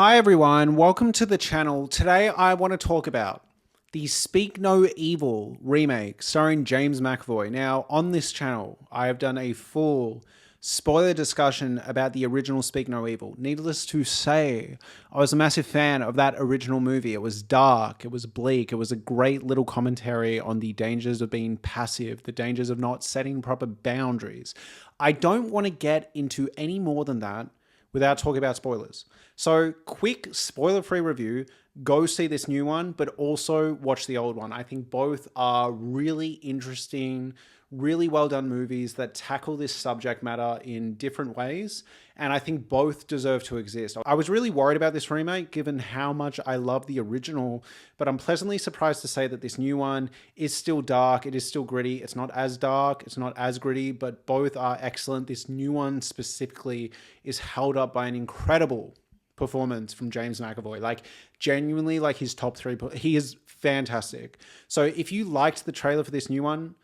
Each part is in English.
Hi everyone, welcome to the channel. Today I want to talk about the Speak No Evil remake starring James McAvoy. Now, on this channel, I have done a full spoiler discussion about the original Speak No Evil. Needless to say, I was a massive fan of that original movie. It was dark, it was bleak, it was a great little commentary on the dangers of being passive, the dangers of not setting proper boundaries. I don't want to get into any more than that without talking about spoilers. So, quick spoiler free review. Go see this new one, but also watch the old one. I think both are really interesting, really well done movies that tackle this subject matter in different ways. And I think both deserve to exist. I was really worried about this remake given how much I love the original, but I'm pleasantly surprised to say that this new one is still dark. It is still gritty. It's not as dark, it's not as gritty, but both are excellent. This new one specifically is held up by an incredible performance from James McAvoy. Like, genuinely, like, his top three, he is fantastic. So if you liked the trailer for this new one,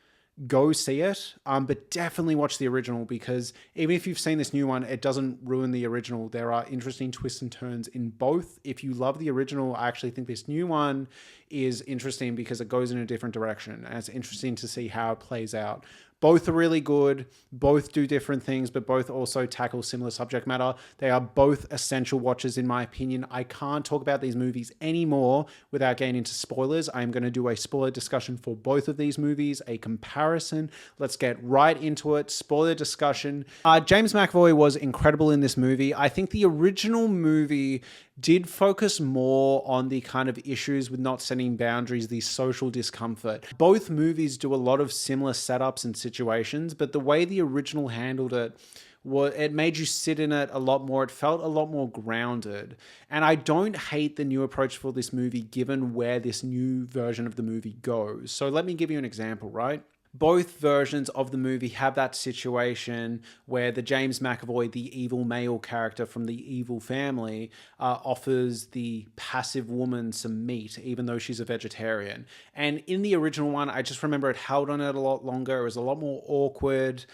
go see it, but definitely watch the original, because even if you've seen this new one, it doesn't ruin the original. There are interesting twists and turns in both. If you love the original, I actually think this new one is interesting because it goes in a different direction, and it's interesting to see how it plays out. Both are really good. Both do different things, but both also tackle similar subject matter. They are both essential watches, in my opinion. I can't talk about these movies anymore without getting into spoilers. I'm going to do a spoiler discussion for both of these movies, a comparison. Let's get right into it. Spoiler discussion. James McAvoy was incredible in this movie. I think the original movie did focus more on the kind of issues with not setting boundaries, the social discomfort. Both movies do a lot of similar setups and situations, but the way the original handled it, it made you sit in it a lot more. It felt a lot more grounded. And I don't hate the new approach for this movie given where this new version of the movie goes. So let me give you an example, right? Both versions of the movie have that situation where the James McAvoy, the evil male character from the evil family, offers the passive woman some meat, even though she's a vegetarian. And in the original one, I just remember it held on it a lot longer. It was a lot more awkward.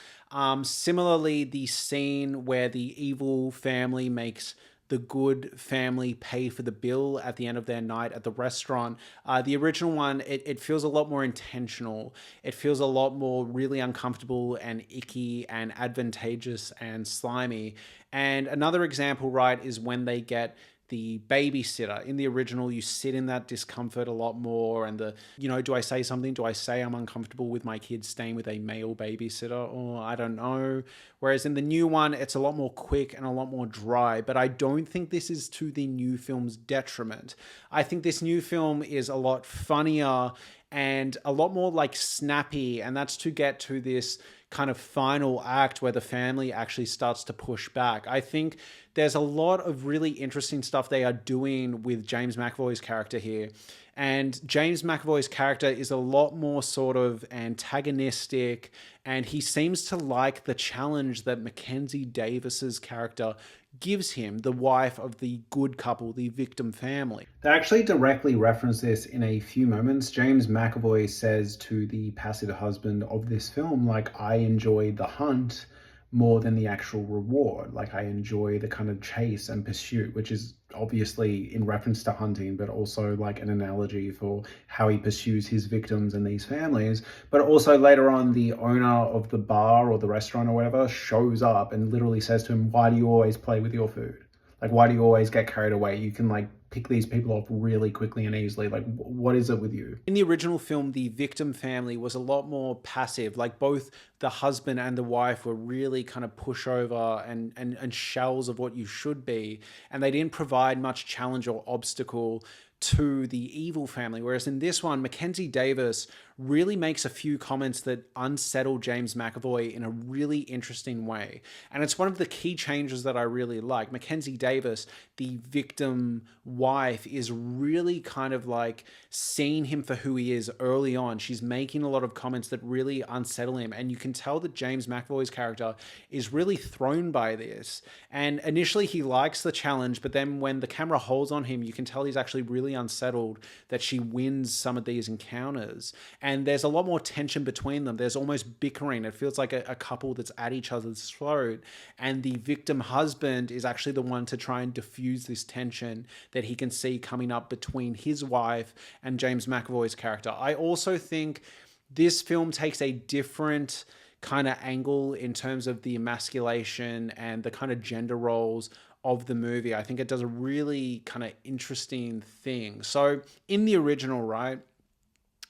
Similarly, the scene where the evil family makes the good family pay for the bill at the end of their night at the restaurant. The original one, it feels a lot more intentional. It feels a lot more really uncomfortable and icky and advantageous and slimy. And another example, right, is when they get the babysitter. In the original, you sit in that discomfort a lot more, and do I say something? Do I say I'm uncomfortable with my kids staying with a male babysitter? Or I don't know. Whereas in the new one, it's a lot more quick and a lot more dry, but I don't think this is to the new film's detriment. I think this new film is a lot funnier and a lot more like snappy, and that's to get to this kind of final act where the family actually starts to push back. I think there's a lot of really interesting stuff they are doing with James McAvoy's character here. And James McAvoy's character is a lot more sort of antagonistic, and he seems to like the challenge that Mackenzie Davis's character gives him, the wife of the good couple, the victim family. They actually directly reference this in a few moments. James McAvoy says to the passive husband of this film, like, I enjoy the hunt more than the actual reward. Like, I enjoy the kind of chase and pursuit, which is obviously in reference to hunting, but also like an analogy for how he pursues his victims and these families. But also later on, the owner of the bar or the restaurant or whatever shows up and literally says to him, why do you always play with your food? Like, why do you always get carried away? You can like pick these people off really quickly and easily. Like, what is it with you? In the original film, the victim family was a lot more passive. Like, both the husband and the wife were really kind of pushover and shells of what you should be. And they didn't provide much challenge or obstacle to the evil family. Whereas in this one, Mackenzie Davis really makes a few comments that unsettle James McAvoy in a really interesting way. And it's one of the key changes that I really like. Mackenzie Davis, the victim wife, is really kind of like seeing him for who he is early on. She's making a lot of comments that really unsettle him. And you can tell that James McAvoy's character is really thrown by this. And initially he likes the challenge, but then when the camera holds on him, you can tell he's actually really unsettled that she wins some of these encounters. And and there's a lot more tension between them. There's almost bickering. It feels like a couple that's at each other's throat, and the victim husband is actually the one to try and diffuse this tension that he can see coming up between his wife and James McAvoy's character. I also think this film takes a different kind of angle in terms of the emasculation and the kind of gender roles of the movie. I think it does a really kind of interesting thing. So in the original, right,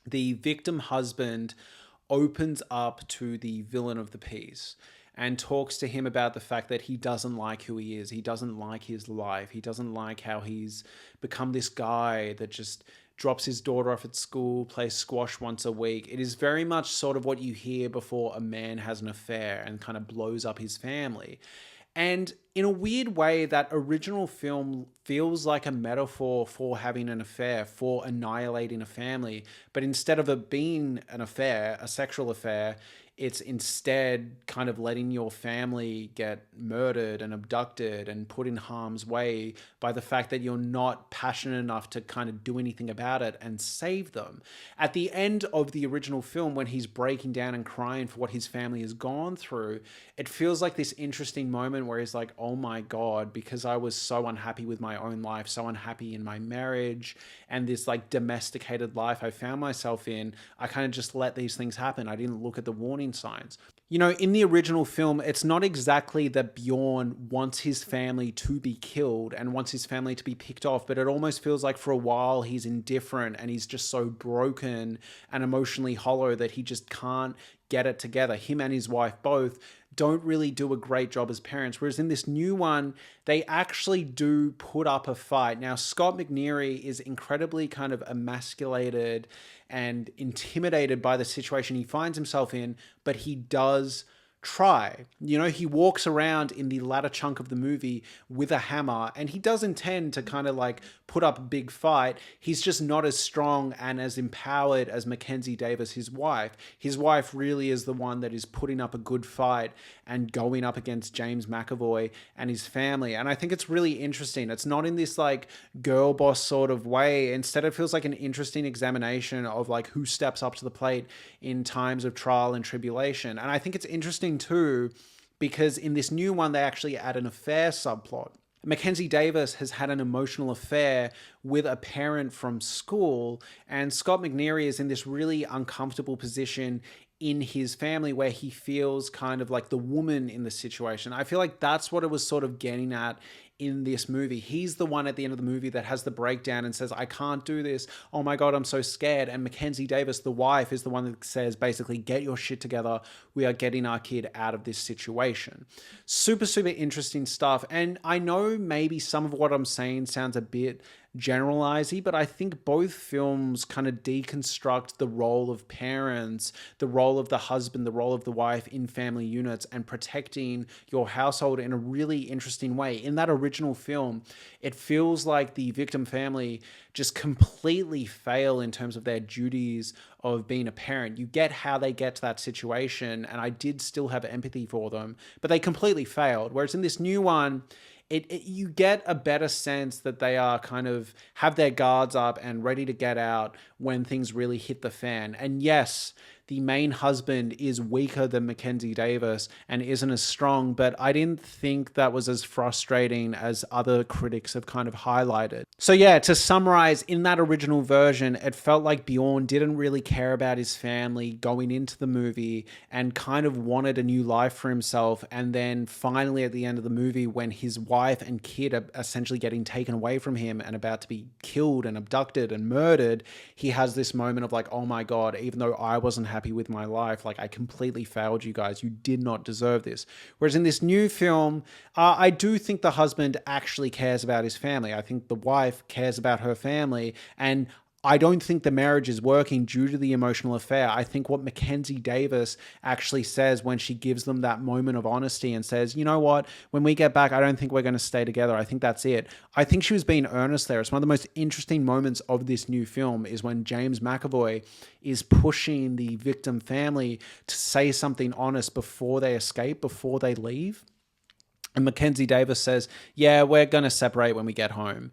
the victim husband opens up to the villain of the piece and talks to him about the fact that he doesn't like who he is. He doesn't like his life. He doesn't like how he's become this guy that just drops his daughter off at school, plays squash once a week. It is very much sort of what you hear before a man has an affair and kind of blows up his family. And in a weird way, that original film feels like a metaphor for having an affair, for annihilating a family. But instead of it being an affair, a sexual affair, it's instead kind of letting your family get murdered and abducted and put in harm's way by the fact that you're not passionate enough to kind of do anything about it and save them. At the end of the original film, when he's breaking down and crying for what his family has gone through, it feels like this interesting moment where he's like, oh my God, because I was so unhappy with my own life, so unhappy in my marriage and this like domesticated life I found myself in, I kind of just let these things happen. I didn't look at the warning signs. You know, in the original film, it's not exactly that Bjorn wants his family to be killed and wants his family to be picked off, but it almost feels like for a while he's indifferent and he's just so broken and emotionally hollow that he just can't get it together. Him and his wife both don't really do a great job as parents. Whereas in this new one, they actually do put up a fight. Now, Scott McNeary is incredibly kind of emasculated and intimidated by the situation he finds himself in, but he does try. You know, he walks around in the latter chunk of the movie with a hammer, and he does intend to kind of like put up a big fight. He's just not as strong and as empowered as Mackenzie Davis, his wife. His wife really is the one that is putting up a good fight and going up against James McAvoy and his family. And I think it's really interesting. It's not in this like girl boss sort of way. Instead, it feels like an interesting examination of like who steps up to the plate in times of trial and tribulation. And I think it's interesting too, because in this new one, they actually add an affair subplot. Mackenzie Davis has had an emotional affair with a parent from school, and Scott McNeary is in this really uncomfortable position in his family where he feels kind of like the woman in the situation. I feel like that's what it was sort of getting at in this movie. He's the one at the end of the movie that has the breakdown and says, I can't do this. Oh my God, I'm so scared. And Mackenzie Davis, the wife, is the one that says, basically, get your shit together. We are getting our kid out of this situation. Super, super interesting stuff. And I know maybe some of what I'm saying sounds a bit generalizing, but I think both films kind of deconstruct the role of parents, the role of the husband, the role of the wife in family units, and protecting your household in a really interesting way. In that original film, it feels like the victim family just completely fail in terms of their duties of being a parent. You get how they get to that situation, and I did still have empathy for them, but they completely failed. Whereas in this new one, you get a better sense that they are kind of have their guards up and ready to get out when things really hit the fan. And yes, the main husband is weaker than Mackenzie Davis and isn't as strong, but I didn't think that was as frustrating as other critics have kind of highlighted. So yeah, to summarize, in that original version, it felt like Bjorn didn't really care about his family going into the movie and kind of wanted a new life for himself. And then finally at the end of the movie, when his wife and kid are essentially getting taken away from him and about to be killed and abducted and murdered, he has this moment of like, oh my God, even though I wasn't happy with my life, like I completely failed you guys. You did not deserve this. Whereas in this new film, I do think the husband actually cares about his family. I think the wife cares about her family, and I don't think the marriage is working due to the emotional affair. I think what Mackenzie Davis actually says when she gives them that moment of honesty and says, you know what, when we get back, I don't think we're going to stay together. I think that's it. I think she was being earnest there. It's one of the most interesting moments of this new film is when James McAvoy is pushing the victim family to say something honest before they escape, before they leave. And Mackenzie Davis says, yeah, we're going to separate when we get home.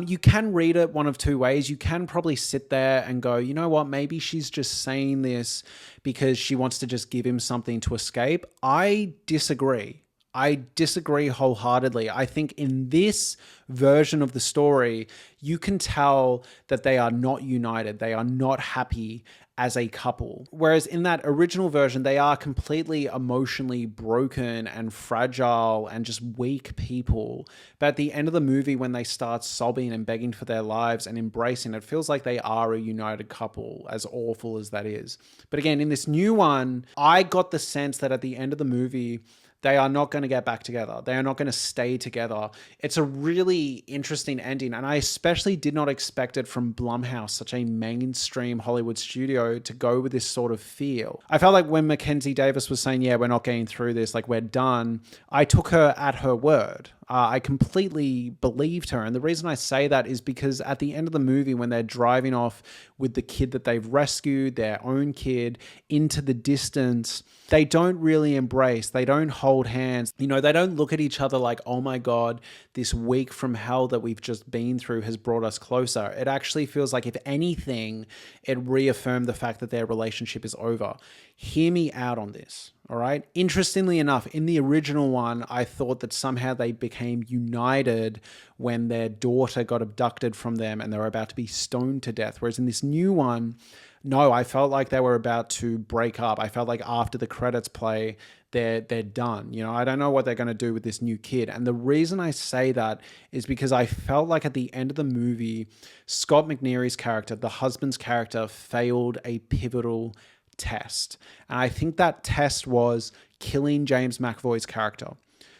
You can read it one of two ways. You can probably sit there and go, you know what, maybe she's just saying this because she wants to just give him something to escape. I disagree. I disagree wholeheartedly. I think in this version of the story, you can tell that they are not united. They are not happy as a couple. Whereas in that original version, they are completely emotionally broken and fragile and just weak people. But at the end of the movie, when they start sobbing and begging for their lives and embracing, it feels like they are a united couple, as awful as that is. But again, in this new one, I got the sense that at the end of the movie, they are not going to get back together. They are not going to stay together. It's a really interesting ending, and I especially did not expect it from Blumhouse, such a mainstream Hollywood studio, to go with this sort of feel. I felt like when Mackenzie Davis was saying, yeah, we're not getting through this, like we're done, I took her at her word. I completely believed her. And the reason I say that is because at the end of the movie, when they're driving off with the kid that they've rescued, their own kid, into the distance, they don't really embrace. They don't hold hands. You know, they don't look at each other like, oh my God, this week from hell that we've just been through has brought us closer. It actually feels like, if anything, it reaffirmed the fact that their relationship is over. Hear me out on this. All right. Interestingly enough, in the original one, I thought that somehow they became united when their daughter got abducted from them and they were about to be stoned to death. Whereas in this new one, no, I felt like they were about to break up. I felt like after the credits play, they're done. You know, I don't know what they're going to do with this new kid. And the reason I say that is because I felt like at the end of the movie, Scott McNeary's character, the husband's character, failed a pivotal test. And I think that test was killing James McAvoy's character.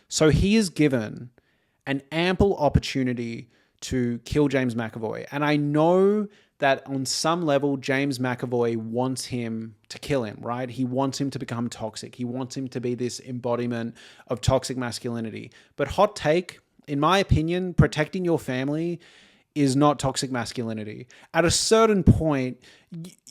So he is given an ample opportunity to kill James McAvoy. And I know that on some level, James McAvoy wants him to kill him, right? He wants him to become toxic. He wants him to be this embodiment of toxic masculinity. But hot take, in my opinion, protecting your family is not toxic masculinity. At a certain point,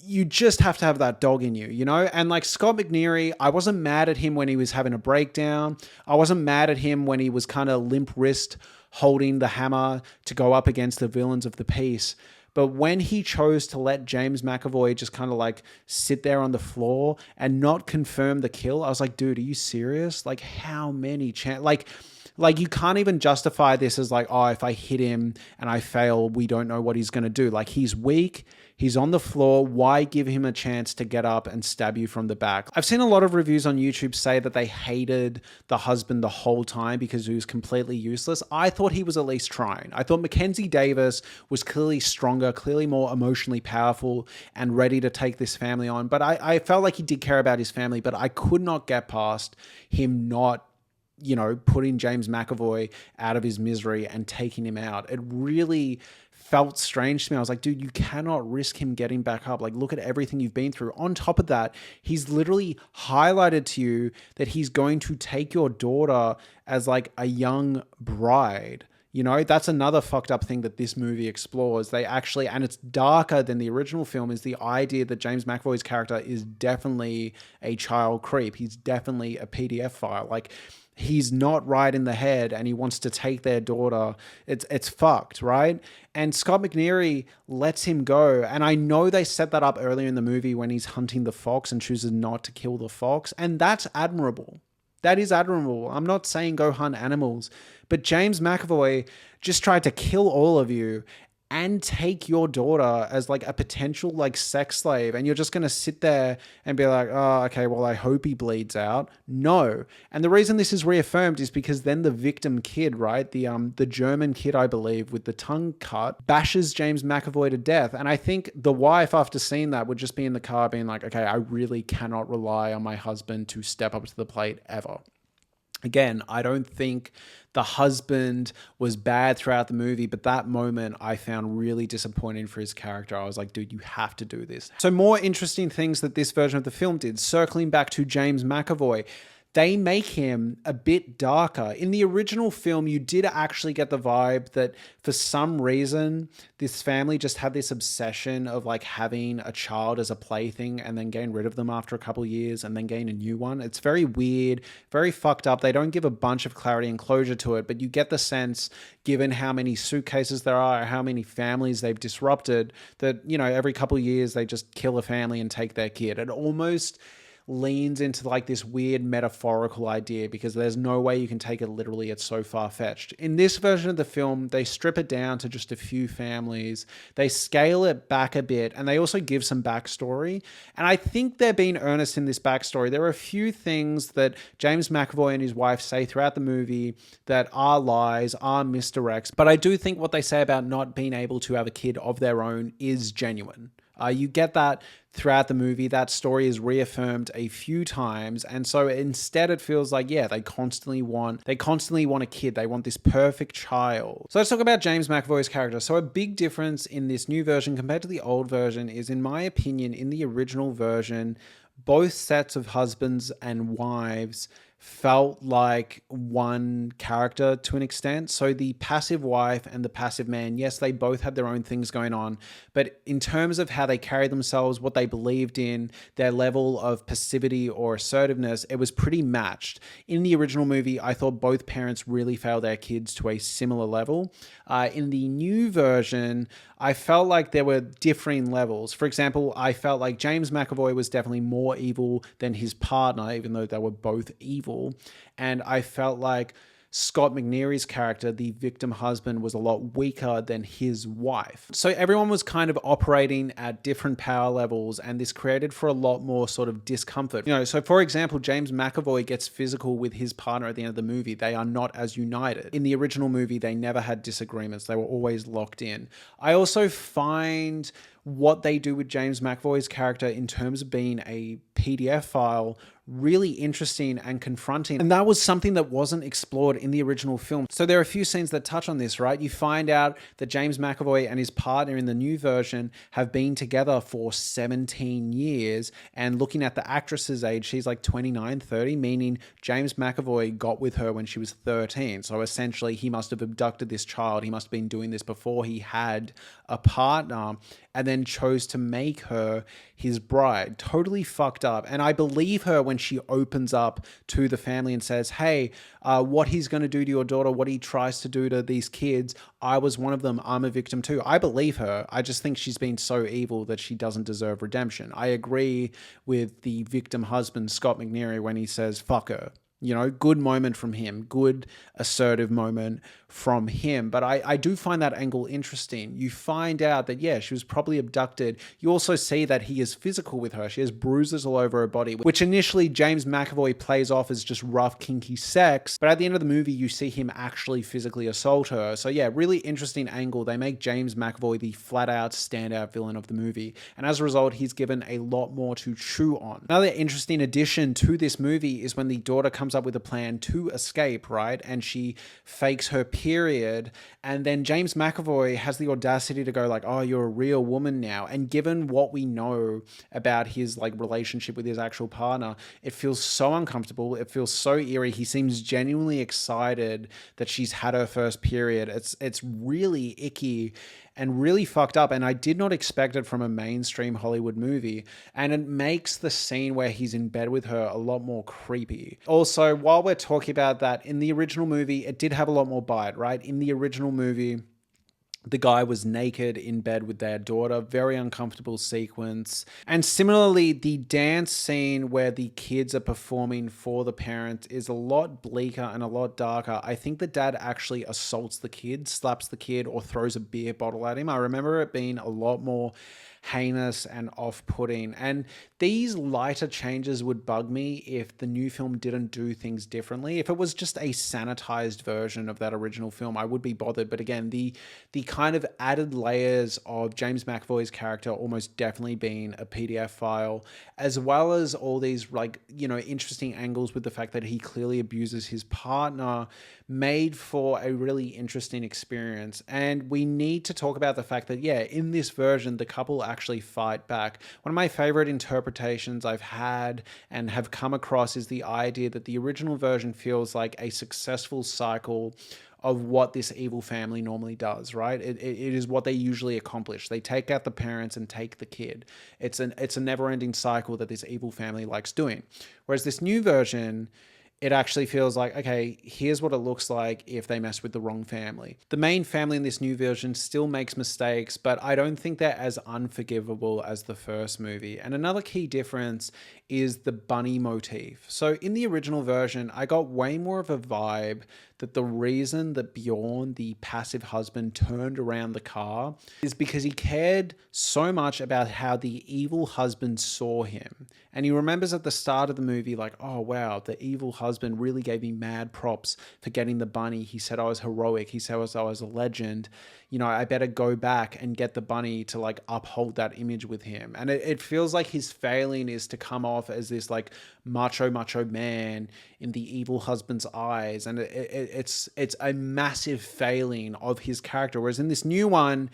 you just have to have that dog in you, you know? And like Scott McNeary, I wasn't mad at him when he was having a breakdown. I wasn't mad at him when he was kind of limp wrist holding the hammer to go up against the villains of the piece. But when he chose to let James McAvoy just kind of like sit there on the floor and not confirm the kill, I was like, dude, are you serious? Like, how many chances? Like you can't even justify this as like, oh, if I hit him and I fail, we don't know what he's going to do. Like, he's weak. He's on the floor. Why give him a chance to get up and stab you from the back? I've seen a lot of reviews on YouTube say that they hated the husband the whole time because he was completely useless. I thought he was at least trying. I thought Mackenzie Davis was clearly stronger, clearly more emotionally powerful and ready to take this family on. But I felt like he did care about his family, but I could not get past him not, you know, putting James McAvoy out of his misery and taking him out. It really felt strange to me. I was like, dude, you cannot risk him getting back up. Like, look at everything you've been through. On top of that, he's literally highlighted to you that he's going to take your daughter as like a young bride. You know, that's another fucked up thing that this movie explores. They actually, and it's darker than the original film, is the idea that James McAvoy's character is definitely a child creep. He's definitely a PDF file. Like, he's not right in the head and he wants to take their daughter. It's fucked, right? And Scott McNeary lets him go. And I know they set that up earlier in the movie when he's hunting the fox and chooses not to kill the fox. And that's admirable. That is admirable. I'm not saying go hunt animals, but James McAvoy just tried to kill all of you and take your daughter as like a potential like sex slave. And you're just going to sit there and be like, oh, okay, well, I hope he bleeds out. No. And the reason this is reaffirmed is because then the victim kid, right? The German kid, I believe, with the tongue cut, bashes James McAvoy to death. And I think the wife, after seeing that, would just be in the car being like, okay, I really cannot rely on my husband to step up to the plate ever. Again, I don't think the husband was bad throughout the movie, but that moment I found really disappointing for his character. I was like, dude, you have to do this. So more interesting things that this version of the film did. Circling back to James McAvoy, they make him a bit darker. In the original film, you did actually get the vibe that for some reason, this family just had this obsession of like having a child as a plaything and then getting rid of them after a couple of years and then getting a new one. It's very weird, very fucked up. They don't give a bunch of clarity and closure to it, but you get the sense, given how many suitcases there are, how many families they've disrupted, that, you know, every couple of years they just kill a family and take their kid. It almost leans into like this weird metaphorical idea because there's no way you can take it literally. It's so far-fetched. In this version of the film, they strip it down to just a few families. They scale it back a bit, and they also give some backstory. And I think they're being earnest in this backstory. There are a few things that James McAvoy and his wife say throughout the movie that are lies, are misdirects. But I do think what they say about not being able to have a kid of their own is genuine. You get that throughout the movie. That story is reaffirmed a few times. And so instead it feels like, yeah, they constantly want a kid. They want this perfect child. So let's talk about James McAvoy's character. So a big difference in this new version compared to the old version is, in my opinion, in the original version, both sets of husbands and wives felt like one character to an extent. So the passive wife and the passive man, yes, they both had their own things going on, but in terms of how they carried themselves, what they believed in, their level of passivity or assertiveness, it was pretty matched. In the original movie, I thought both parents really failed their kids to a similar level. In the new version, I felt like there were differing levels. For example, I felt like James McAvoy was definitely more evil than his partner, even though they were both evil. And I felt like Scott McNeary's character, the victim husband, was a lot weaker than his wife. So everyone was kind of operating at different power levels, and this created for a lot more sort of discomfort. You know, so for example, James McAvoy gets physical with his partner at the end of the movie. They are not as united. In the original movie, they never had disagreements. They were always locked in. I also find what they do with James McAvoy's character in terms of being a PDF file really interesting and confronting. And that was something that wasn't explored in the original film. So there are a few scenes that touch on this, right? You find out that James McAvoy and his partner in the new version have been together for 17 years. And looking at the actress's age, she's like 29, 30, meaning James McAvoy got with her when she was 13. So essentially he must have abducted this child. He must have been doing this before he had a partner, and then chose to make her his bride. Totally fucked up. And I believe her when she opens up to the family and says, hey, what he's going to do to your daughter, what he tries to do to these kids, I was one of them. I'm a victim too. I believe her. I just think she's been so evil that she doesn't deserve redemption. I agree with the victim husband, Scott McNeary, when he says, fuck her. You know, good moment from him, good assertive moment from him. But I do find that angle interesting. You find out that, yeah, she was probably abducted. You also see that he is physical with her. She has bruises all over her body, which initially James McAvoy plays off as just rough, kinky sex. But at the end of the movie, you see him actually physically assault her. So yeah, really interesting angle. They make James McAvoy the flat out standout villain of the movie. And as a result, he's given a lot more to chew on. Another interesting addition to this movie is when the daughter comes up with a plan to escape, right? And she fakes her period. And then James McAvoy has the audacity to go like, oh, you're a real woman now. And given what we know about his like relationship with his actual partner, it feels so uncomfortable. It feels so eerie. He seems genuinely excited that she's had her first period. It's really icky and really fucked up. And I did not expect it from a mainstream Hollywood movie. And it makes the scene where he's in bed with her a lot more creepy. Also, while we're talking about that, in the original movie, it did have a lot more bite, right? In the original movie, the guy was naked in bed with their daughter. Very uncomfortable sequence. And similarly, the dance scene where the kids are performing for the parent is a lot bleaker and a lot darker. I think the dad actually assaults the kid, slaps the kid, or throws a beer bottle at him. I remember it being a lot more heinous and off-putting. And these lighter changes would bug me if the new film didn't do things differently. If it was just a sanitized version of that original film, I would be bothered. But again, the kind of added layers of James McAvoy's character almost definitely being a PDF file, as well as all these like, you know, interesting angles with the fact that he clearly abuses his partner, made for a really interesting experience. And we need to talk about the fact that, yeah, in this version, the couple actually fight back. One of my favorite interpretations I've had and have come across is the idea that the original version feels like a successful cycle of what this evil family normally does, right? It is what they usually accomplish. They take out the parents and take the kid. It's a never-ending cycle that this evil family likes doing. Whereas this new version, it actually feels like, okay, here's what it looks like if they mess with the wrong family. The main family in this new version still makes mistakes, but I don't think they're as unforgivable as the first movie. And another key difference is the bunny motif. So in the original version, I got way more of a vibe that the reason that Bjorn, the passive husband, turned around the car is because he cared so much about how the evil husband saw him. And he remembers at the start of the movie, like, oh, wow, the evil husband really gave me mad props for getting the bunny. He said I was heroic. He said I was a legend. You know, I better go back and get the bunny to like uphold that image with him. And it feels like his failing is to come off as this like macho man in the evil husband's eyes. And it's a massive failing of his character. Whereas in this new one,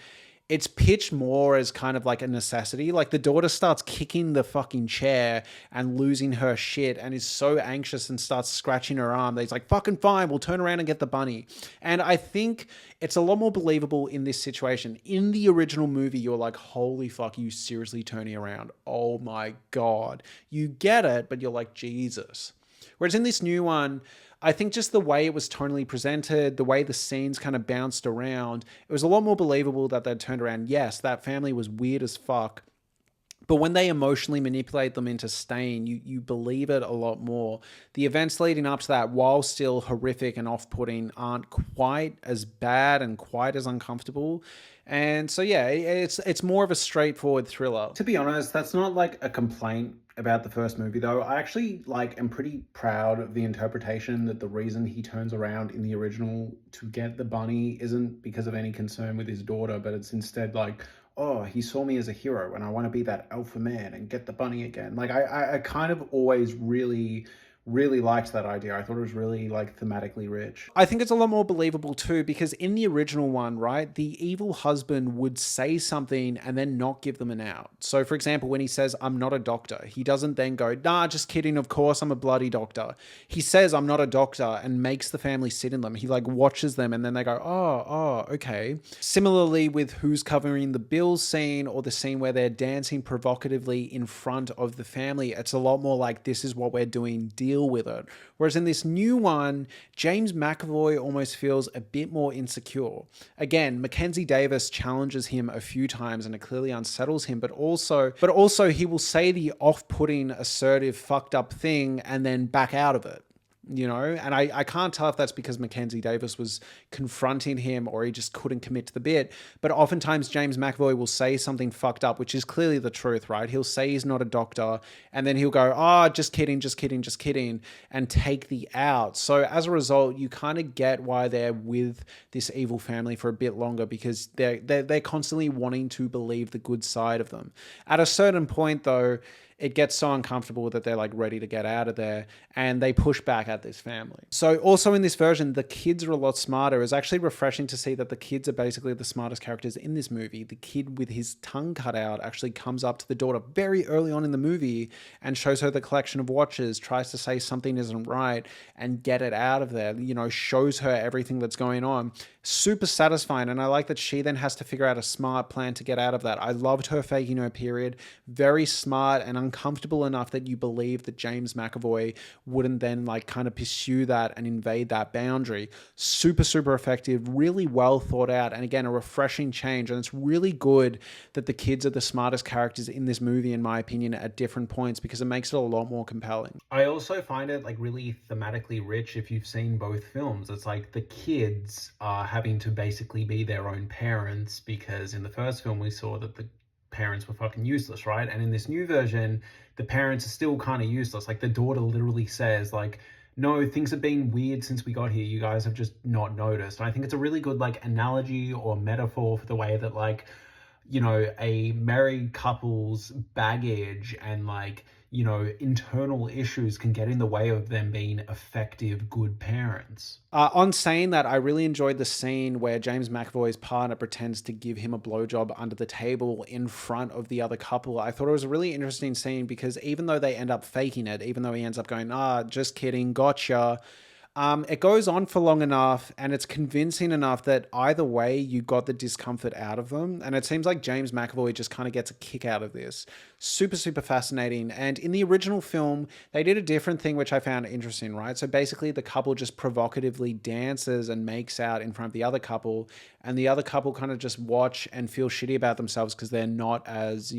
it's pitched more as kind of like a necessity. Like the daughter starts kicking the fucking chair and losing her shit and is so anxious and starts scratching her arm that he's like, fucking fine, we'll turn around and get the bunny. And I think it's a lot more believable in this situation. In the original movie, you're like, holy fuck, you seriously turning around? Oh my God. You get it, but you're like, Jesus. Whereas in this new one, I think just the way it was tonally presented, the way the scenes kind of bounced around, it was a lot more believable that they'd turned around. Yes, that family was weird as fuck. But when they emotionally manipulate them into staying, you believe it a lot more. The events leading up to that, while still horrific and off-putting, aren't quite as bad and quite as uncomfortable. And so, yeah, it's more of a straightforward thriller. To be honest, that's not like a complaint about the first movie, though. I actually am pretty proud of the interpretation that the reason he turns around in the original to get the bunny isn't because of any concern with his daughter, but it's instead like, oh, he saw me as a hero and I want to be that alpha man and get the bunny again. Like I kind of always really liked that idea. I thought it was really like thematically rich. I think it's a lot more believable too, because in the original one, right, the evil husband would say something and then not give them an out. So for example, when he says, I'm not a doctor, he doesn't then go, nah, just kidding. Of course I'm a bloody doctor. He says, I'm not a doctor, and makes the family sit in them. He like watches them and then they go, oh, okay. Similarly with who's covering the bills scene, or the scene where they're dancing provocatively in front of the family, it's a lot more like, this is what we're doing, deal with it. Whereas in this new one, James McAvoy almost feels a bit more insecure. Again, Mackenzie Davis challenges him a few times and it clearly unsettles him, but also he will say the off-putting, assertive, fucked up thing and then back out of it. You know, and I can't tell if that's because Mackenzie Davis was confronting him or he just couldn't commit to the bit. But oftentimes James McAvoy will say something fucked up, which is clearly the truth, right? He'll say he's not a doctor and then he'll go, oh, just kidding, and take the out. So as a result, you kind of get why they're with this evil family for a bit longer, because they're constantly wanting to believe the good side of them. At a certain point, though, it gets so uncomfortable that they're like ready to get out of there and they push back at this family. So also in this version, the kids are a lot smarter. It's actually refreshing to see that the kids are basically the smartest characters in this movie. The kid with his tongue cut out actually comes up to the daughter very early on in the movie and shows her the collection of watches, tries to say something isn't right and get it out of there, you know, shows her everything that's going on. Super satisfying. And I like that she then has to figure out a smart plan to get out of that. I loved her faking her period. Very smart and uncomfortable enough that you believe that James McAvoy wouldn't then like kind of pursue that and invade that boundary. Super effective, really well thought out, and again, a refreshing change. And it's really good that the kids are the smartest characters in this movie, in my opinion, at different points, because it makes it a lot more compelling. I also find it like really thematically rich if you've seen both films. It's like the kids are having to basically be their own parents, because in the first film we saw that the parents were fucking useless, right? And in this new version, the parents are still kind of useless. Like the daughter literally says like, no, things have been weird since we got here. You guys have just not noticed. And I think it's a really good like analogy or metaphor for the way that like, you know, a married couple's baggage and like, internal issues can get in the way of them being effective, good parents. On saying that, I really enjoyed the scene where James McAvoy's partner pretends to give him a blowjob under the table in front of the other couple. I thought it was a really interesting scene because even though they end up faking it, even though he ends up going, just kidding, gotcha, it goes on for long enough and it's convincing enough that either way you got the discomfort out of them. And it seems like James McAvoy just kind of gets a kick out of this. Super, super fascinating. And in the original film, they did a different thing, which I found interesting, right? So basically, the couple just provocatively dances and makes out in front of the other couple. And the other couple kind of just watch and feel shitty about themselves because they're not as,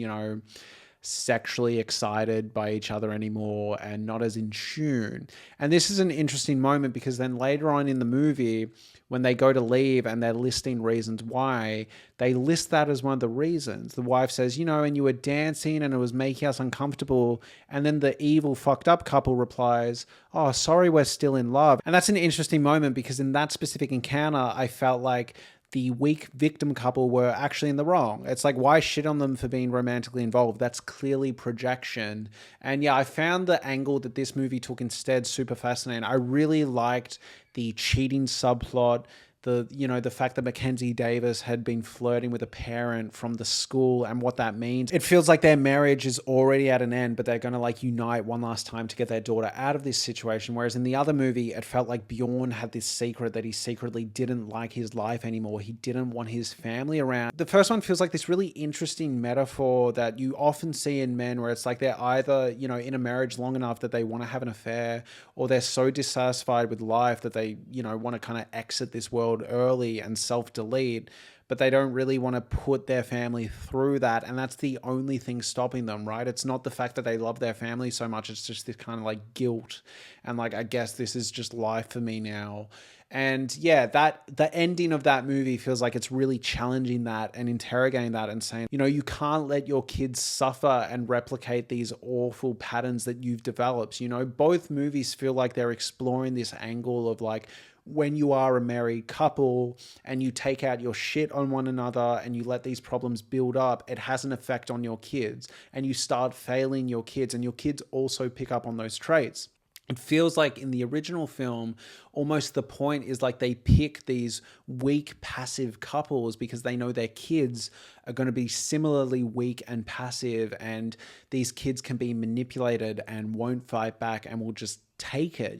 sexually excited by each other anymore and not as in tune. And this is an interesting moment because then later on in the movie, when they go to leave and they're listing reasons why, they list that as one of the reasons. The wife says, and you were dancing and it was making us uncomfortable. And then the evil fucked up couple replies, oh, sorry, we're still in love. And that's an interesting moment because in that specific encounter, I felt like the weak victim couple were actually in the wrong. It's like, why shit on them for being romantically involved? That's clearly projection. And yeah, I found the angle that this movie took instead super fascinating. I really liked the cheating subplot, the fact that Mackenzie Davis had been flirting with a parent from the school and what that means. It feels like their marriage is already at an end, but they're going to like unite one last time to get their daughter out of this situation. Whereas in the other movie, it felt like Bjorn had this secret that he secretly didn't like his life anymore. He didn't want his family around. The first one feels like this really interesting metaphor that you often see in men where it's like they're either, in a marriage long enough that they want to have an affair or they're so dissatisfied with life that they, want to kind of exit this world early and self-delete, but they don't really want to put their family through that, and that's the only thing stopping them, right? It's not the fact that they love their family so much, it's just this kind of like guilt and like, I guess this is just life for me now. And yeah, that the ending of that movie feels like it's really challenging that and interrogating that and saying, you can't let your kids suffer and replicate these awful patterns that you've developed. Both movies feel like they're exploring this angle of like, when you are a married couple and you take out your shit on one another and you let these problems build up, it has an effect on your kids and you start failing your kids, and your kids also pick up on those traits. It feels like in the original film, almost the point is like they pick these weak, passive couples because they know their kids are going to be similarly weak and passive, and these kids can be manipulated and won't fight back and will just take it.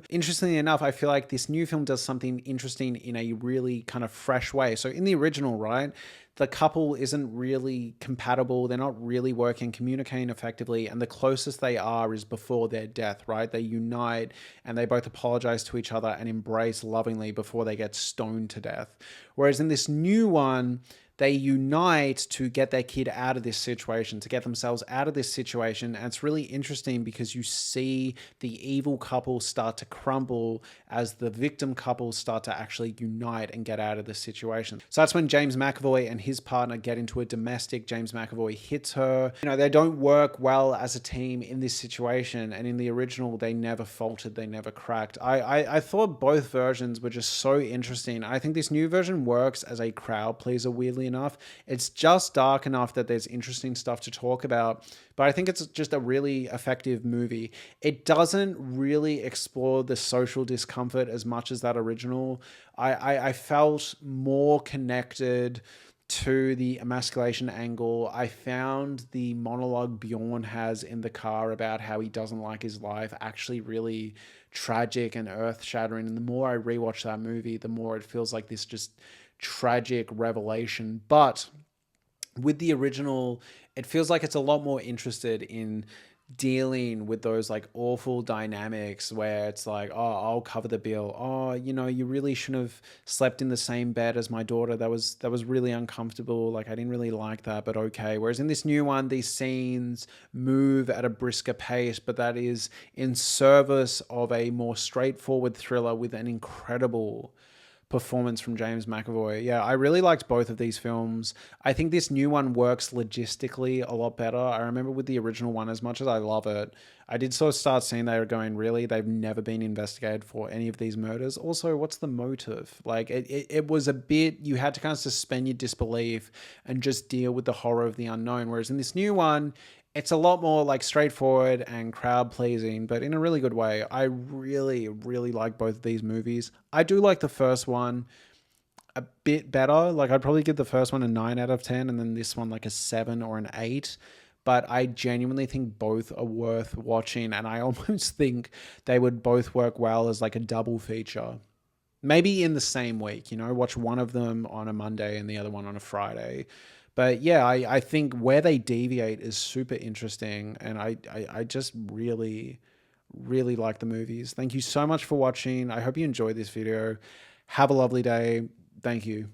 Interestingly enough, I feel like this new film does something interesting in a really kind of fresh way. So in the original, right, the couple isn't really compatible. They're not really working, communicating effectively. And the closest they are is before their death, right? They unite and they both apologize to each other and embrace lovingly before they get stoned to death. Whereas in this new one, they unite to get their kid out of this situation, to get themselves out of this situation. And it's really interesting because you see the evil couple start to crumble as the victim couples start to actually unite and get out of the situation. So that's when James McAvoy and his partner get into a domestic. James McAvoy hits her. They don't work well as a team in this situation. And in the original, they never faltered. They never cracked. I thought both versions were just so interesting. I think this new version works as a crowd pleaser, weirdly enough. It's just dark enough that there's interesting stuff to talk about, but I think it's just a really effective movie. It doesn't really explore the social discomfort as much as that original. I felt more connected to the emasculation angle. I found the monologue Bjorn has in the car about how he doesn't like his life actually really tragic and earth-shattering. And the more I rewatch that movie, the more it feels like this just tragic revelation. But with the original, it feels like it's a lot more interested in dealing with those like awful dynamics where it's like, oh, I'll cover the bill. Oh, you really shouldn't have slept in the same bed as my daughter. That was really uncomfortable. Like, I didn't really like that, but okay. Whereas in this new one, these scenes move at a brisker pace, but that is in service of a more straightforward thriller with an incredible performance from James McAvoy. Yeah, I really liked both of these films. I think this new one works logistically a lot better. I remember with the original one, as much as I love it, I did sort of start seeing they were going, really? They've never been investigated for any of these murders. Also, what's the motive? Like, it was a bit, you had to kind of suspend your disbelief and just deal with the horror of the unknown. Whereas in this new one, It's a lot more like straightforward and crowd pleasing, but in a really good way. I really, really like both of these movies. I do like the first one a bit better. Like I'd probably give the first one a 9 out of 10 and then this one like a 7 or an 8. But I genuinely think both are worth watching and I almost think they would both work well as like a double feature. Maybe in the same week, watch one of them on a Monday and the other one on a Friday. But yeah, I think where they deviate is super interesting and I just really, really like the movies. Thank you so much for watching. I hope you enjoyed this video. Have a lovely day. Thank you.